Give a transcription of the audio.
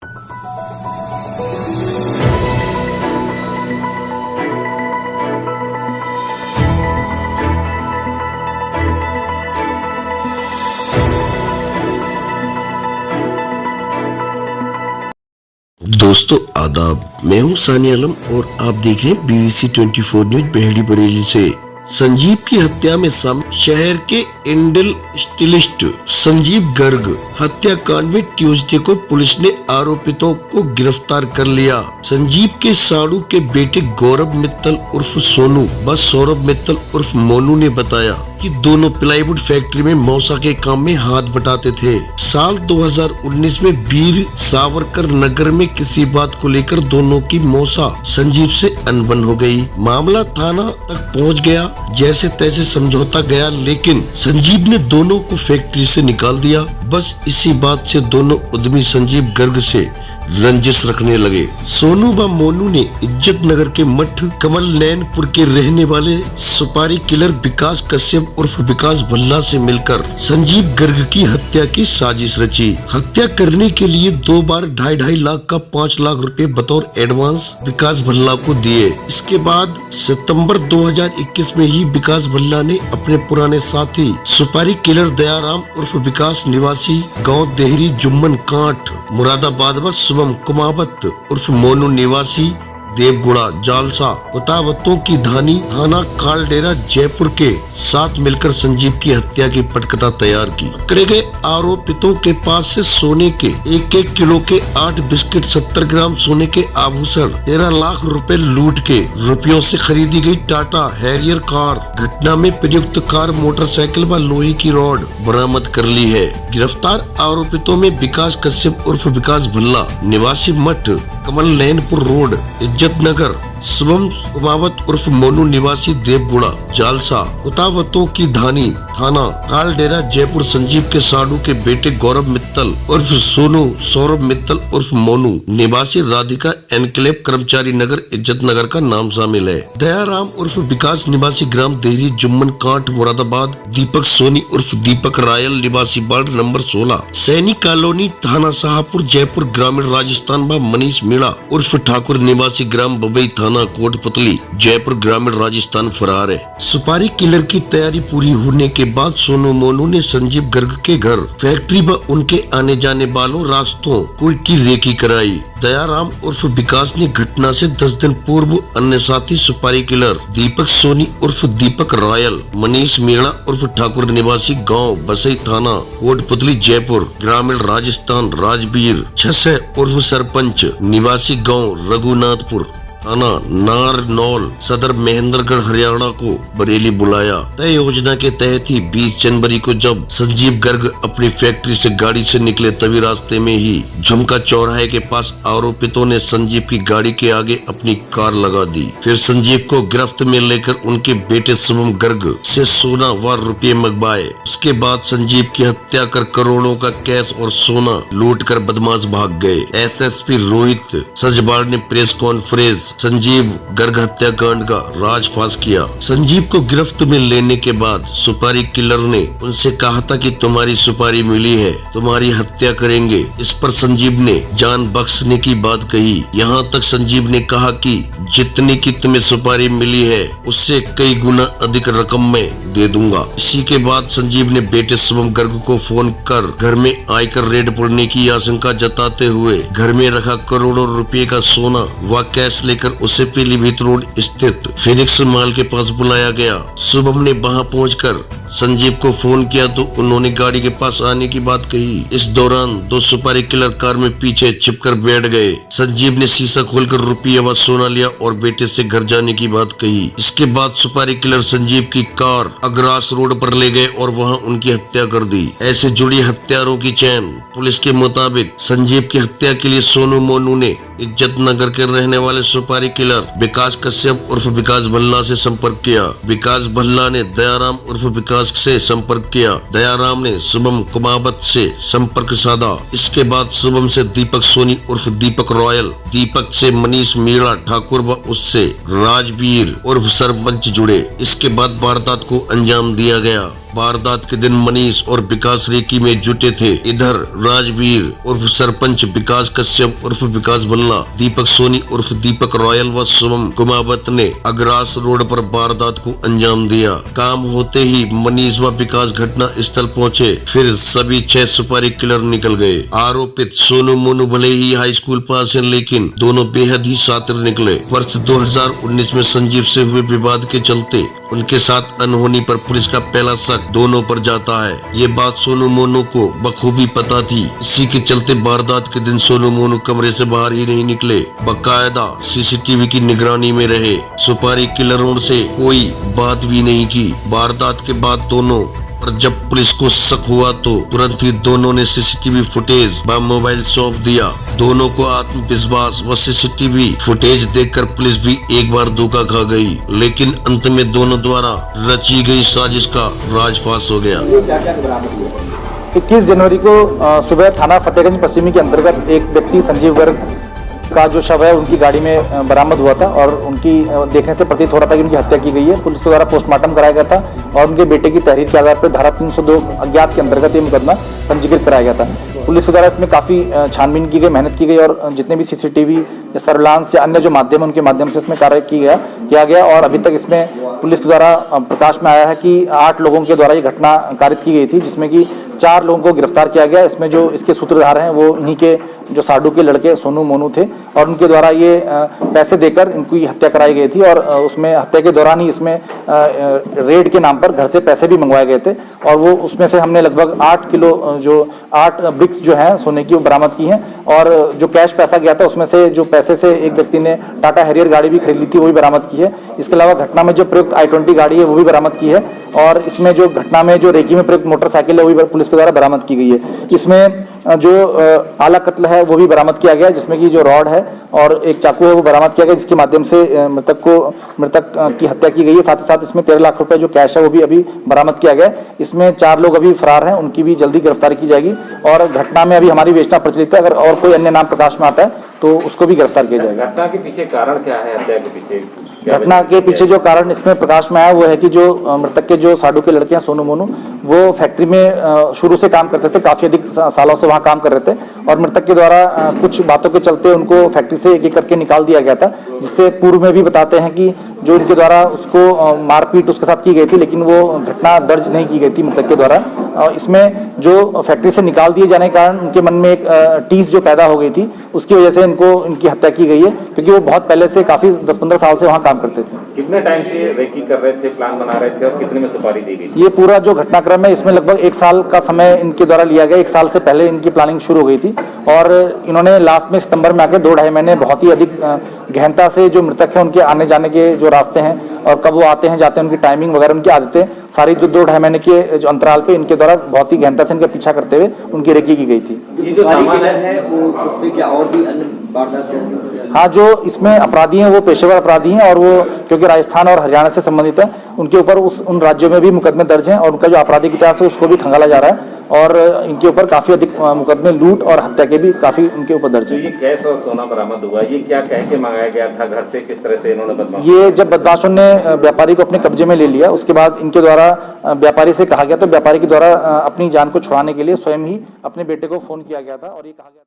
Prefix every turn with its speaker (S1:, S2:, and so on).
S1: दोस्तों आदाब, मैं हूं सानी आलम और आप देख रहे हैं BBC 24 न्यूज बेहड़ी बरेली से। संजीव की हत्या में शहर के इंडस्ट्रियलिस्ट संजीव गर्ग हत्याकांड में ट्यूसडे को पुलिस ने आरोपितों को गिरफ्तार कर लिया। संजीव के साड़ू के बेटे गौरव मित्तल उर्फ सोनू व सौरभ मित्तल उर्फ मोनू ने बताया कि दोनों प्लाईवुड फैक्ट्री में मौसा के काम में हाथ बटाते थे। साल 2019 में वीर सावरकर नगर में किसी बात को लेकर दोनों की मौसा संजीव से अनबन हो गई। मामला थाना तक पहुंच गया। जैसे तैसे समझौता गया, लेकिन संजीव ने दोनों को फैक्ट्री से निकाल दिया। बस इसी बात से दोनों उद्यमी संजीव गर्ग से रंजिश रखने लगे। सोनू व मोनू ने इज्जत नगर के मठ कमल नैनपुर के रहने वाले सुपारी किलर विकास कश्यप उर्फ विकास भल्ला से मिलकर संजीव गर्ग की हत्या की साजिश रची। हत्या करने के लिए 2 बार 2.5 लाख का 5 लाख रुपए बतौर एडवांस विकास भल्ला को दिए। इसके बाद सितंबर 2021 में ही विकास भल्ला ने अपने पुराने साथी सुपारी किलर दयाराम उर्फ विकास निवासी गाँव देहरी जुम्मन कांठ मुरादाबाद व शुभम कुमावत उर्फ मोनू निवासी देवगुड़ा जालसा उतावतों की धानी थाना कालडेरा जयपुर के साथ मिलकर संजीव की हत्या की पटकथा तैयार की। पकड़े गए आरोपितों के पास से सोने के 1-1 किलो के 8 बिस्किट, 70 ग्राम सोने के आभूषण, 13 लाख रुपए लूट के रुपयों से खरीदी गई टाटा हैरियर कार, घटना में प्रयुक्त कार, मोटरसाइकिल व लोहे की रॉड बरामद कर ली है। गिरफ्तार आरोपितों में विकास कश्यप उर्फ विकास भल्ला निवासी मठ कमल नैनपुर रोड इज्जत नगर, शुभम कुमावत उर्फ मोनू निवासी देवगुड़ा जालसा उतावतों की धानी थाना कालडेरा जयपुर, संजीव के साड़ू के बेटे गौरव मित्तल उर्फ सोनू, सौरभ मित्तल उर्फ मोनू निवासी राधिका एनक्लेव कर्मचारी नगर इज्जत नगर का नाम शामिल है। दयाराम उर्फ विकास निवासी ग्राम देहरी जुम्मन कांठ मुरादाबाद, दीपक सोनी उर्फ दीपक रायल निवासी वार्ड नंबर 16 सैनिक कॉलोनी थाना शाहपुर जयपुर ग्रामीण राजस्थान व मनीष मीणा उर्फ ठाकुर निवासी ग्राम बबई थाना कोटपुतली जयपुर ग्रामीण राजस्थान फरार है। सुपारी किलर की तैयारी पूरी होने के बाद सोनू मोनू ने संजीव गर्ग के घर, फैक्ट्री व उनके आने जाने वालों रास्तों की रेकी कराई। दयाराम उर्फ विकास ने घटना से 10 दिन पूर्व अन्य साथी सुपारी किलर दीपक सोनी उर्फ दीपक रायल, मनीष मीणा उर्फ ठाकुर निवासी गांव बसई थाना कोटपुतली जयपुर ग्रामीण राजस्थान, राजवीर छसे उर्फ सरपंच निवासी गांव रघुनाथपुर थाना नारनौल सदर महेंद्रगढ़ हरियाणा को बरेली बुलाया। तय योजना के तहत ही 20 जनवरी को जब संजीव गर्ग अपनी फैक्ट्री से गाड़ी से निकले, तभी रास्ते में ही झुमका चौराहे के पास आरोपितों ने संजीव की गाड़ी के आगे अपनी कार लगा दी। फिर संजीव को गिरफ्त में लेकर उनके बेटे शुभम गर्ग से सोना व रुपये मंगवाए। उसके बाद संजीव की हत्या कर करोड़ों का कैश और सोना लूट कर बदमाश भाग गए। SSP रोहित सजबाड़ ने प्रेस कॉन्फ्रेंस संजीव गर्ग हत्याकांड का राजफाश किया। संजीव को गिरफ्त में लेने के बाद सुपारी किलर ने उनसे कहा था कि तुम्हारी सुपारी मिली है, तुम्हारी हत्या करेंगे। इस पर संजीव ने जान बख्शने की बात कही। यहाँ तक संजीव ने कहा कि जितनी की तुम्हें सुपारी मिली है उससे कई गुना अधिक रकम में दे दूंगा। इसी के बाद संजीव ने बेटे शुभम गर्ग को फोन कर घर में आकर रेड पड़ने की आशंका जताते हुए घर में रखा करोड़ों रुपए का सोना व कैश लेकर उसे पीलीभीत रोड स्थित फिनिक्स मॉल के पास बुलाया गया। शुभम ने वहां पहुंचकर संजीव को फोन किया तो उन्होंने गाड़ी के पास आने की बात कही। इस दौरान 2 सुपारी किलर कार में पीछे छिपकर बैठ गए। संजीव ने शीशा खोलकर रुपया व सोना लिया और बेटे से घर जाने की बात कही। इसके बाद सुपारी किलर संजीव की कार अग्रास रोड पर ले गए और वहां उनकी हत्या कर दी। ऐसे जुड़ी हत्यारों की चैन। पुलिस के मुताबिक संजीव की हत्या के लिए सोनू मोनू ने इज्जत नगर के रहने वाले सुपारी किलर विकास कश्यप उर्फ विकास भल्ला से संपर्क किया। विकास भल्ला ने दयाराम उर्फ विकास से संपर्क किया। दयाराम ने शुभम कुमावत से संपर्क साधा। इसके बाद शुभम से दीपक सोनी उर्फ दीपक रॉयल, दीपक से मनीष मीणा ठाकुर व उससे राजवीर उर्फ सरपंच जुड़े। इसके बाद वारदात को अंजाम दिया गया। वारदात के दिन मनीष और विकास रेकी में जुटे थे। इधर राजवीर उर्फ सरपंच विकास कश्यप उर्फ विकास भल्ला, दीपक सोनी उर्फ दीपक रॉयल व शुभम कुमावत ने अग्रास रोड पर वारदात को अंजाम दिया। काम होते ही मनीष व विकास घटना स्थल पहुँचे, फिर सभी 6 सुपारी किलर निकल गए। आरोपित सोनू मोनू भले ही हाई स्कूल पास है, लेकिन दोनों बेहद ही शातिर निकले। वर्ष 2019 में संजीव से हुए विवाद के चलते उनके साथ अनहोनी पर पुलिस का पहला शक दोनों पर जाता है। ये बात सोनू मोनू को बखूबी पता थी। इसी के चलते वारदात के दिन सोनू मोनू कमरे से बाहर ही नहीं निकले, बकायदा सीसीटीवी की निगरानी में रहे। सुपारी किलरों से कोई बात भी नहीं की। वारदात के बाद दोनों पर जब पुलिस को शक हुआ तो तुरंत ही दोनों ने सीसीटीवी फुटेज व मोबाइल सौंप दिया। दोनों को आत्मविश्वास व सीसीटीवी फुटेज देखकर पुलिस भी एक बार धोखा खा गई, लेकिन अंत में दोनों द्वारा रची गई साजिश का राजफाश हो गया।
S2: 21 जनवरी को सुबह थाना फतेहगंज पश्चिमी के अंतर्गत एक व्यक्ति संजीव गर्ग का जो शव है उनकी गाड़ी में बरामद हुआ था और उनकी देखने से प्रतीत हो रहा था कि उनकी हत्या की गई है। पुलिस के द्वारा पोस्टमार्टम कराया गया था और उनके बेटे की तहरीर के आधार पर धारा 302 अज्ञात के अंतर्गत ये मुकदमा पंजीकृत कराया गया था। पुलिस के द्वारा इसमें काफ़ी छानबीन की गई, मेहनत की गई और जितने भी सीसीटीवी या सर्विलांस या अन्य जो माध्यम है उनके माध्यम से इसमें कार्य किया गया और अभी तक इसमें पुलिस के द्वारा प्रकाश में आया है कि 8 लोगों के द्वारा ये घटना कारित की गई थी, जिसमें कि 4 लोगों को गिरफ्तार किया गया। इसमें जो इसके सूत्रधार हैं वो इन्हीं के जो साडू के लड़के सोनू मोनू थे और उनके द्वारा ये पैसे देकर इनकी हत्या कराई गई थी और उसमें हत्या के दौरान ही इसमें रेड के नाम पर घर से पैसे भी मंगवाए गए थे और वो उसमें से हमने लगभग 8 किलो जो 8 ब्रिक्स जो हैं सोने की वो बरामद की हैं और जो कैश पैसा गया था उसमें से जो पैसे से एक व्यक्ति ने टाटा हैरियर गाड़ी भी खरीद ली थी वो भी बरामद की है। इसके अलावा घटना में जो प्रयुक्त i20 गाड़ी है वो भी बरामद की है और इसमें जो घटना में जो रेकी में प्रयुक्त मोटरसाइकिल है वो भी पुलिस के द्वारा बरामद की गई है। इसमें जो आला कत्ल है वो भी बरामद किया गया, जिसमें कि जो रॉड है और एक चाकू है वो बरामद किया गया, जिसके माध्यम से मृतक की हत्या की गई है। साथ ही साथ इसमें 13 लाख रुपए जो कैश है वो भी अभी बरामद किया गया। इसमें 4 लोग अभी फरार हैं, उनकी भी जल्दी गिरफ्तारी की जाएगी और घटना में अभी हमारी विवेचना प्रचलित है। अगर और कोई अन्य नाम प्रकाश में आता है तो उसको भी गिरफ्तार किया जाएगा।
S3: घटना के पीछे कारण क्या है? हत्या के पीछे
S2: घटना के पीछे जो कारण इसमें प्रकाश में आया वो है कि जो मृतक के जो साडू के लड़के हैं सोनू मोनू, वो फैक्ट्री में शुरू से काम करते थे, काफी अधिक सालों से वहां काम कर रहे थे और मृतक के द्वारा कुछ बातों के चलते उनको फैक्ट्री से एक करके निकाल दिया गया था, जिससे पूर्व में भी बताते हैं कि जो इनके द्वारा उसको मारपीट उसके साथ की गई थी, लेकिन वो घटना दर्ज नहीं की गई थी मृतक के द्वारा। इसमें जो फैक्ट्री से निकाल दिए जाने के कारण उनके मन में एक टीस जो पैदा हो गई थी, उसकी वजह से इनकी हत्या की गई है, क्योंकि वो बहुत पहले से काफी 10-15 साल से वहाँ काम करते थे।
S3: कितने टाइम से रेकी कर रहे थे, प्लान बना रहे थे और कितने में सुपारी दी गई?
S2: ये पूरा जो घटनाक्रम है इसमें लगभग 1 साल का समय इनके द्वारा लिया गया। 1 साल से पहले इनकी प्लानिंग शुरू हो गई थी और इन्होंने लास्ट में सितंबर में आके 2-2.5 महीने बहुत ही अधिक गहनता से जो मृतक है उनके आने जाने के जो रास्ते हैं और कब वो आते हैं जाते हैं, उनकी टाइमिंग वगैरह, उनकी आदतें सारी जो 2-2.5 महीने के जो अंतराल पे इनके द्वारा बहुत ही गहनता से इनका पीछा करते हुए उनकी रेकी की गई थी।
S3: ये जो सामान है
S4: वो उसमें क्या और भी अन्य वारदात?
S2: हाँ, जो इसमें अपराधी हैं वो पेशेवर अपराधी हैं और वो क्योंकि राजस्थान और हरियाणा से संबंधित है, उनके ऊपर उन राज्यों में भी मुकदमे दर्ज हैं और उनका जो आपराधिक इतिहास है उसको भी खंगाला जा रहा है और इनके ऊपर काफी अधिक मुकदमे लूट और हत्या के भी काफी उनके ऊपर दर्ज है।
S3: ये कैश और सोना बरामद हुआ, ये क्या कह के मंगाया गया था घर से, किस तरह से इन्होंने बदमाश?
S2: ये जब बदमाशों ने व्यापारी को अपने कब्जे में ले लिया उसके बाद इनके द्वारा व्यापारी से कहा गया, तो व्यापारी के द्वारा अपनी जान को छुड़ाने के लिए स्वयं ही अपने बेटे को फोन किया गया था और ये कहा गया